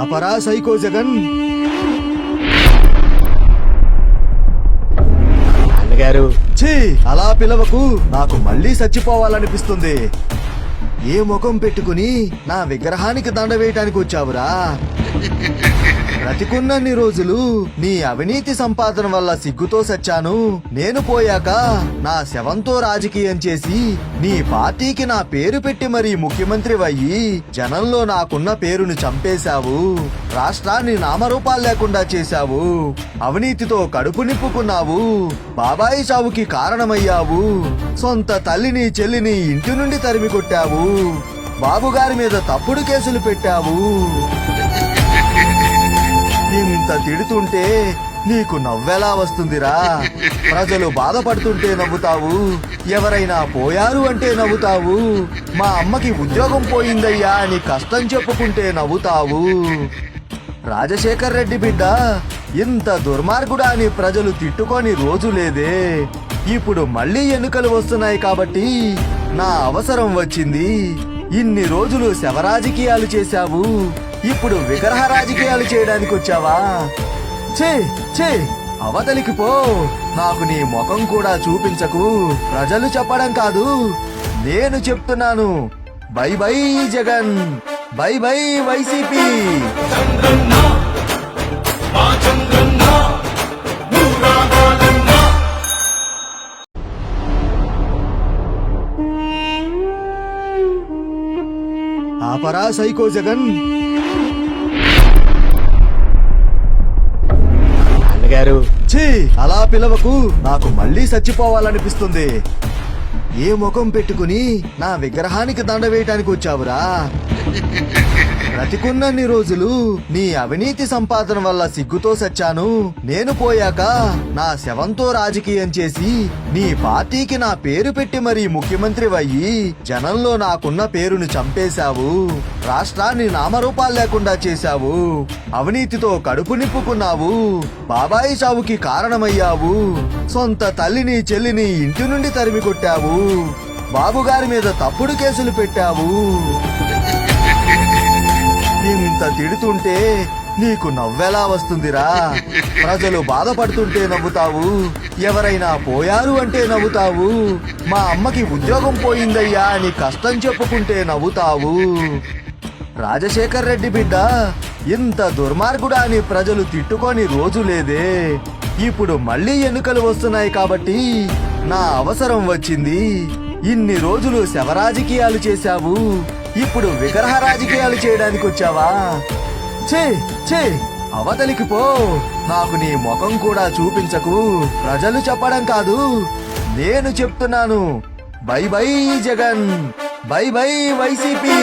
ఆపరా psycho Jagan. అన్నగారు, ఛీ, అలా పిలవకు. నాకు మళ్ళీ చచ్చిపోవాలనిపిస్తుంది. ఏ ముఖం పెట్టుకుని నా విగ్రహానికి దండ వేయటానికి వచ్చావురా? బ్రతికున్నన్ని రోజులు నీ అవినీతి సంపాదన వల్ల సిగ్గుతో సచ్చాను. నేను పోయాక నా శవంతో రాజకీయం చేసి నీ పార్టీకి నా పేరు పెట్టి మరీ ముఖ్యమంత్రివయ్యి జనంలో నాకున్న పేరును చంపేశావు. రాష్ట్రాన్ని నామరూపాలు లేకుండా చేశావు. అవినీతితో కడుపు నింపుకున్నావు. బాబాయి చావుకి కారణమయ్యావు. సొంత తల్లిని చెల్లిని ఇంటి నుండి తరిమి కొట్టావు. బాబుగారి మీద తప్పుడు కేసులు పెట్టావు. ఇంత తిడుతుంటే నీకు నవ్వెలా వస్తుందిరా? ప్రజలు బాధపడుతుంటే నవ్వుతావు. ఎవరైనా పోయారు అంటే నవ్వుతావు. మా అమ్మకి ఉద్యోగం పోయిందయ్యా అని కష్టం చెప్పుకుంటే నవ్వుతావు. రాజశేఖర్ రెడ్డి బిడ్డ ఇంత దుర్మార్గుడా అని ప్రజలు తిట్టుకొని రోజు లేదే. ఇప్పుడు మళ్ళీ ఎన్నికలు వస్తున్నాయి కాబట్టి నా అవసరం వచ్చింది. ఇన్ని రోజులు శవరాజకీయాలు చేశావు. ఇప్పుడు విగ్రహ రాజకీయాలు చేయడానికి వచ్చావా? ఛే ఛే, అవతలికి పో. నాకు నీ ముఖం కూడా చూపించకు. ప్రజలు చెప్పడం కాదు, నేను చెప్తున్నాను. Bye bye Jagan, bye bye YCP. ఆపరా సైకో జగన్. అన్నగారు, ఛీ, అలా పిలవకు. నాకు మళ్ళీ చచ్చిపోవాలనిపిస్తుంది. ఏ ముఖం పెట్టుకుని నా విగ్రహానికి దండ వేయటానికి వచ్చావురా? బ్రతికున్నన్ని రోజులు నీ అవినీతి సంపాదన వల్ల సిగ్గుతో సచ్చాను. నేను పోయాక నా శవంతో రాజకీయం చేసి నీ పార్టీకి నా పేరు పెట్టి మరీ ముఖ్యమంత్రివయ్యి జనంలో నాకున్న పేరును చంపేశావు. రాష్ట్రాన్ని నామరూపాలు లేకుండా చేశావు. అవినీతితో కడుపు నింపుకున్నావు. బాబాయి చావుకి కారణమయ్యావు. సొంత తల్లిని చెల్లిని ఇంటి నుండి తరిమి కొట్టావు. బాబుగారి మీద తప్పుడు కేసులు పెట్టావు. ఇంత తిడుతుంటే నీకు నవ్వెలా వస్తుందిరా? ప్రజలు బాధపడుతుంటే నవ్వుతావు. ఎవరైనా పోయారు అంటే నవ్వుతావు. మా అమ్మకి ఉద్యోగం పోయిందయ్యా అని కష్టం చెప్పుకుంటే నవ్వుతావు. రాజశేఖర్ రెడ్డి బిడ్డ ఇంత దుర్మార్గుడా అని ప్రజలు తిట్టుకొని రోజు లేదే. ఇప్పుడు మళ్ళీ ఎన్నికలు వస్తున్నాయి కాబట్టి నా అవసరం వచ్చింది. ఇన్ని రోజులు శవరాజకీయాలు చేశావు. ఇప్పుడు విగ్రహ రాజకీయాలు చేయడానికి వచ్చావా? ఛే ఛే, అవతలికి పో. నాకు నీ ముఖం కూడా చూపించకు. ప్రజలు చెప్పడం కాదు, నేను చెప్తున్నాను. Bye bye Jagan, bye bye YCP.